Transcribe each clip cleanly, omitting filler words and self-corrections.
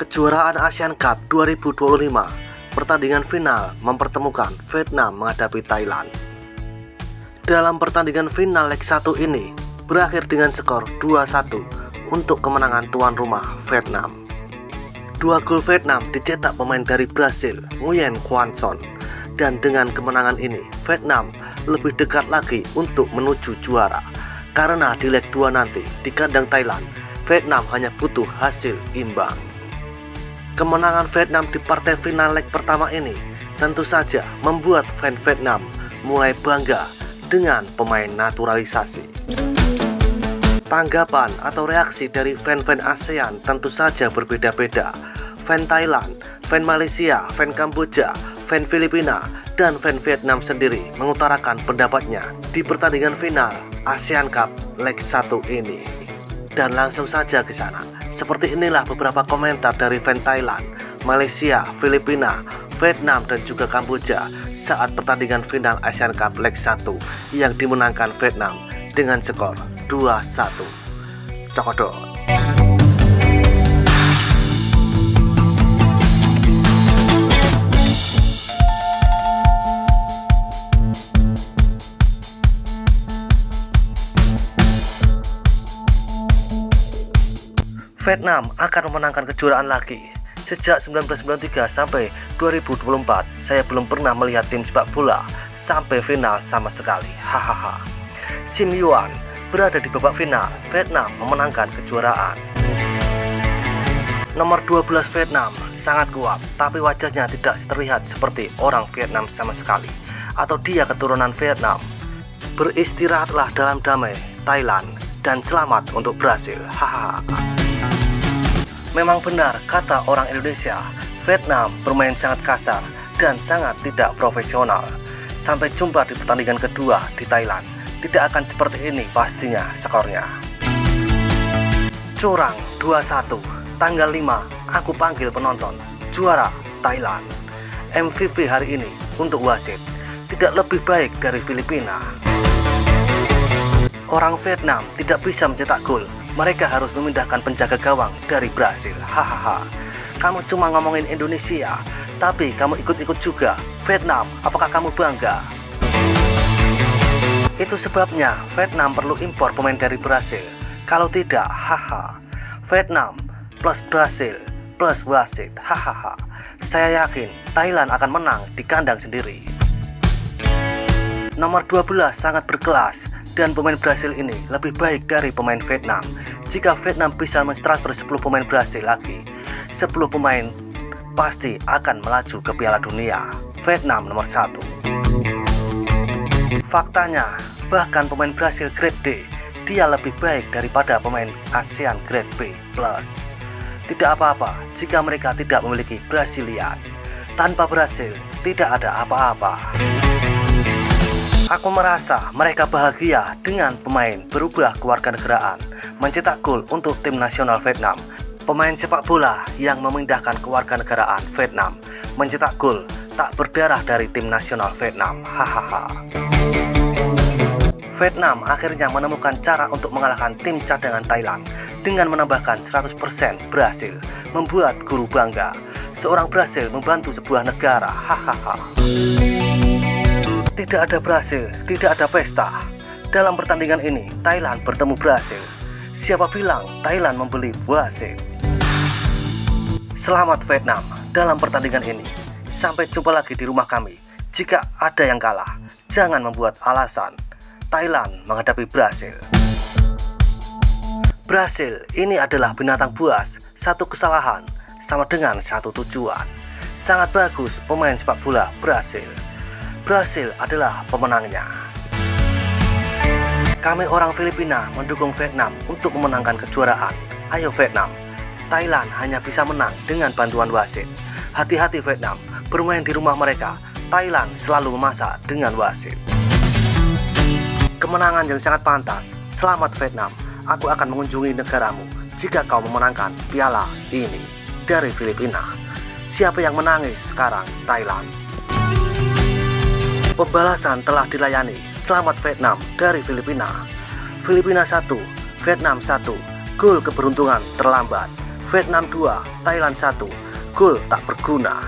Kejuaraan Asian Cup 2025, pertandingan final mempertemukan Vietnam menghadapi Thailand. Dalam pertandingan final leg 1 ini berakhir dengan skor 2-1 untuk kemenangan tuan rumah Vietnam. Dua gol Vietnam dicetak pemain dari Brasil, Nguyen Quan Son, dan dengan kemenangan ini Vietnam lebih dekat lagi untuk menuju juara. Karena di leg 2 nanti di kandang Thailand, Vietnam hanya butuh hasil imbang. Kemenangan Vietnam di partai final leg pertama ini tentu saja membuat fans Vietnam mulai bangga dengan pemain naturalisasi. Tanggapan atau reaksi dari fan-fan ASEAN tentu saja berbeda-beda. Fan Thailand, fan Malaysia, fan Kamboja, fan Filipina, dan fan Vietnam sendiri mengutarakan pendapatnya di pertandingan final ASEAN Cup leg 1 ini. Dan langsung saja ke sana. Seperti inilah beberapa komentar dari fan Thailand, Malaysia, Filipina, Vietnam, dan juga Kamboja saat pertandingan final Asian Cup leg 1 yang dimenangkan Vietnam dengan skor 2-1. Cokodot. Vietnam akan memenangkan kejuaraan lagi. Sejak 1993 sampai 2024, saya belum pernah melihat tim sepak bola sampai final sama sekali. Hahaha. Sim Yuan berada di babak final. Vietnam memenangkan kejuaraan. Nomor 12 Vietnam sangat kuat, tapi wajahnya tidak terlihat seperti orang Vietnam sama sekali, atau dia keturunan Vietnam. Beristirahatlah dalam damai Thailand dan selamat untuk Brasil. Hahaha. Memang benar kata orang Indonesia, Vietnam bermain sangat kasar dan sangat tidak profesional. Sampai jumpa di pertandingan kedua di Thailand. Tidak akan seperti ini pastinya skornya. Curang 2-1. Tanggal 5 aku panggil penonton. Juara Thailand. MVP hari ini untuk wasit tidak lebih baik dari Filipina. Orang Vietnam tidak bisa mencetak gol. Mereka harus memindahkan penjaga gawang dari Brasil. Hahaha. Kamu cuma ngomongin Indonesia, tapi kamu ikut-ikut juga. Vietnam, apakah kamu bangga? Itu sebabnya Vietnam perlu impor pemain dari Brasil. Kalau tidak, haha. Vietnam plus Brasil plus wasit. Hahaha. Saya yakin Thailand akan menang di kandang sendiri. Nomor 12 sangat berkelas. Dan pemain Brasil ini lebih baik dari pemain Vietnam. Jika Vietnam bisa mentransfer 10 pemain Brasil lagi, 10 pemain pasti akan melaju ke Piala Dunia. Vietnam nomor 1. Faktanya, bahkan pemain Brasil grade D, dia lebih baik daripada pemain ASEAN grade B+. Tidak apa-apa jika mereka tidak memiliki Brasilian. Tanpa Brasil, tidak ada apa-apa. Aku merasa mereka bahagia dengan pemain berubah kewarganegaraan, mencetak gol untuk tim nasional Vietnam. Pemain sepak bola yang memindahkan kewarganegaraan Vietnam, mencetak gol tak berdarah dari tim nasional Vietnam. Hahaha. Vietnam akhirnya menemukan cara untuk mengalahkan tim cadangan Thailand dengan menambahkan 100% Brasil, membuat guru bangga. Seorang Brasil membantu sebuah negara. Hahaha. Tidak ada Brasil, tidak ada pesta. Dalam pertandingan ini, Thailand bertemu Brasil. Siapa bilang Thailand membeli wasit? Selamat Vietnam dalam pertandingan ini. Sampai jumpa lagi di rumah kami. Jika ada yang kalah, jangan membuat alasan. Thailand menghadapi Brasil. Brasil ini adalah binatang buas. Satu kesalahan sama dengan satu tujuan. Sangat bagus pemain sepak bola Brasil. Brasil adalah pemenangnya. Kami orang Filipina mendukung Vietnam untuk memenangkan kejuaraan. Ayo Vietnam. Thailand hanya bisa menang dengan bantuan wasit. Hati-hati Vietnam, bermain di rumah mereka. Thailand selalu memasak dengan wasit. Kemenangan yang sangat pantas. Selamat Vietnam. Aku akan mengunjungi negaramu jika kau memenangkan piala ini. Dari Filipina. Siapa yang menangis sekarang? Thailand. Pembalasan telah dilayani. Selamat Vietnam dari Filipina. Filipina 1, Vietnam 1. Gol keberuntungan terlambat. Vietnam 2, Thailand 1, gol tak berguna.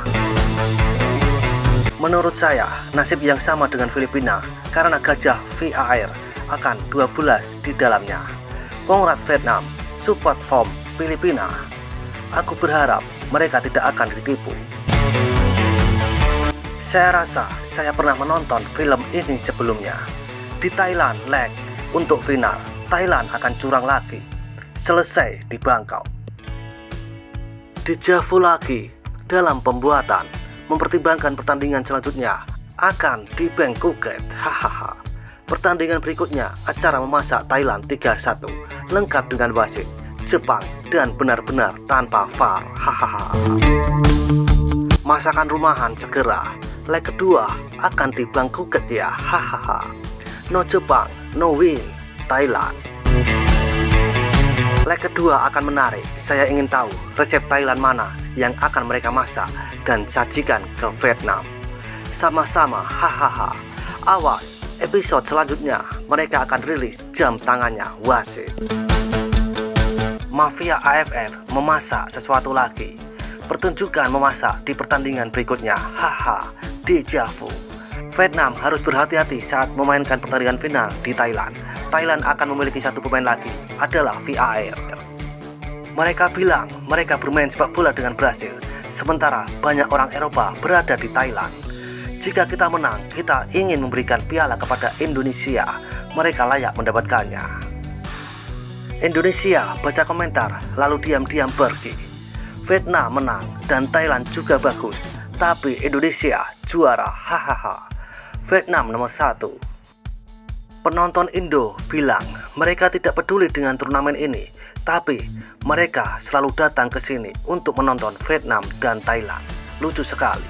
Menurut saya, nasib yang sama dengan Filipina karena gajah VAR akan 12 di dalamnya. Congrats Vietnam, support from Filipina. Aku berharap mereka tidak akan ditipu. Saya rasa saya pernah menonton film ini sebelumnya. Di Thailand leg untuk final, Thailand akan curang lagi. Selesai di Bangkok. Dejavu lagi dalam pembuatan, mempertimbangkan pertandingan selanjutnya akan di Bangkok. Hahaha. Pertandingan berikutnya acara memasak Thailand 3-1 lengkap dengan wasit Jepang dan benar-benar tanpa VAR. Hahaha. Masakan rumahan segera. Leg kedua akan di Bangkok ya. Hahaha. No Jepang, no win Thailand. Leg kedua akan menarik. Saya ingin tahu resep Thailand mana yang akan mereka masak dan sajikan ke Vietnam. Sama-sama, hahaha. Awas, episode selanjutnya mereka akan rilis jam tangannya wasit. Mafia AFF memasak sesuatu lagi. Pertunjukan memasak di pertandingan berikutnya. Haha, dejavu. Vietnam harus berhati-hati saat memainkan pertandingan final di Thailand. Thailand akan memiliki satu pemain lagi, adalah VAR. Mereka bilang mereka bermain sepak bola dengan berhasil, sementara banyak orang Eropa berada di Thailand. Jika kita menang, kita ingin memberikan piala kepada Indonesia. Mereka layak mendapatkannya. Indonesia baca komentar, lalu diam-diam pergi. Vietnam menang dan Thailand juga bagus, tapi Indonesia juara. Hahaha. Vietnam nomor 1. Penonton Indo bilang mereka tidak peduli dengan turnamen ini, tapi mereka selalu datang ke sini untuk menonton Vietnam dan Thailand. Lucu sekali.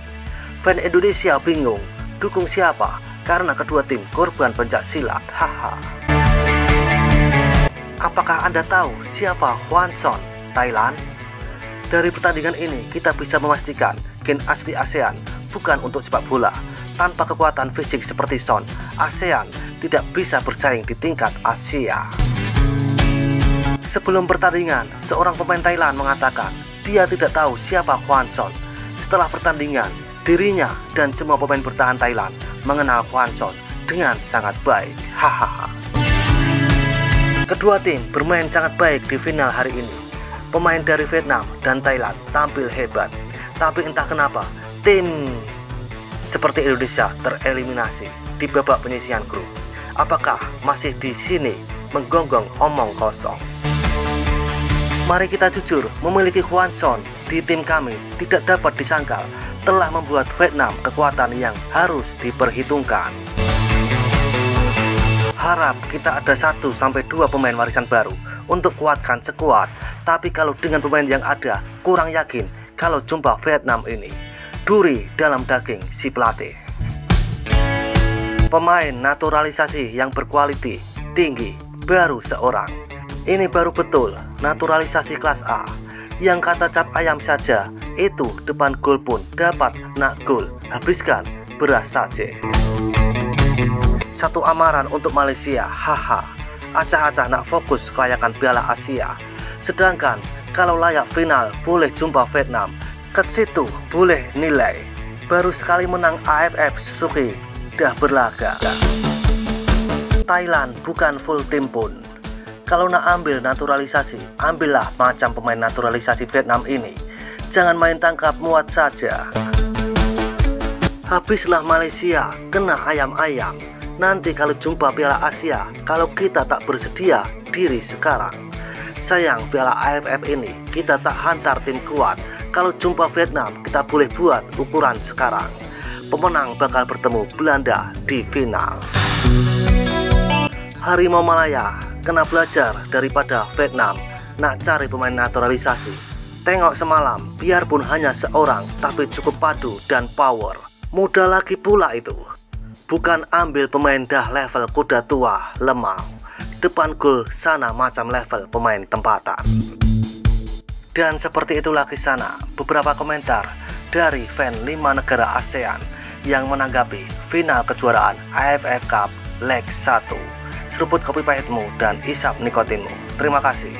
Fan Indonesia bingung dukung siapa karena kedua tim korban pencak silat. Haha. Apakah Anda tahu siapa Hwan Son, Thailand? Dari pertandingan ini kita bisa memastikan gen asli ASEAN bukan untuk sepak bola. Tanpa kekuatan fisik seperti Son, ASEAN tidak bisa bersaing di tingkat Asia. Sebelum pertandingan, seorang pemain Thailand mengatakan dia tidak tahu siapa Hwan Son. Setelah pertandingan, dirinya dan semua pemain bertahan Thailand mengenal Hwan Son dengan sangat baik. Hahaha. Kedua tim bermain sangat baik di final hari ini. Pemain dari Vietnam dan Thailand tampil hebat, tapi entah kenapa tim seperti Indonesia tereliminasi di babak penyisihan grup. Apakah masih di sini menggonggong omong kosong? Mari kita jujur, memiliki Hwan Son di tim kami tidak dapat disangkal telah membuat Vietnam kekuatan yang harus diperhitungkan. Harap kita ada 1-2 pemain warisan baru untuk kuatkan skuad, tapi kalau dengan pemain yang ada, kurang yakin kalau jumpa Vietnam ini. Duri dalam daging si pelatih. Pemain naturalisasi yang berkualiti tinggi baru seorang. Ini baru betul naturalisasi kelas A. Yang kata cap ayam saja itu depan gol pun dapat nak gol. Habiskan beras saja. Satu amaran untuk Malaysia. Haha. Acah-acah nak fokus kelayakan Piala Asia. Sedangkan kalau layak final boleh jumpa Vietnam. Ke situ boleh nilai. Baru sekali menang AFF Suzuki dah berlaga. Thailand bukan full tim pun. Kalau nak ambil naturalisasi, ambillah macam pemain naturalisasi Vietnam ini. Jangan main tangkap muat saja. Habislah Malaysia kena ayam-ayam. Nanti kalau jumpa Piala Asia, kalau kita tak bersedia diri sekarang. Sayang Piala AFF ini kita tak hantar tim kuat. Kalau jumpa Vietnam, kita boleh buat ukuran sekarang. Pemenang bakal bertemu Belanda di final. Harimau Malaya kena belajar daripada Vietnam nak cari pemain naturalisasi. Tengok semalam, biarpun hanya seorang, tapi cukup padu dan power. Muda lagi pula itu. Bukan ambil pemain dah level kuda tua, lemah. Depan gol sana macam level pemain tempatan. Dan seperti itulah kisah beberapa komentar dari fan 5 negara ASEAN yang menanggapi final kejuaraan AFF Cup Leg 1. Seruput kopi pahitmu dan isap nikotinmu. Terima kasih.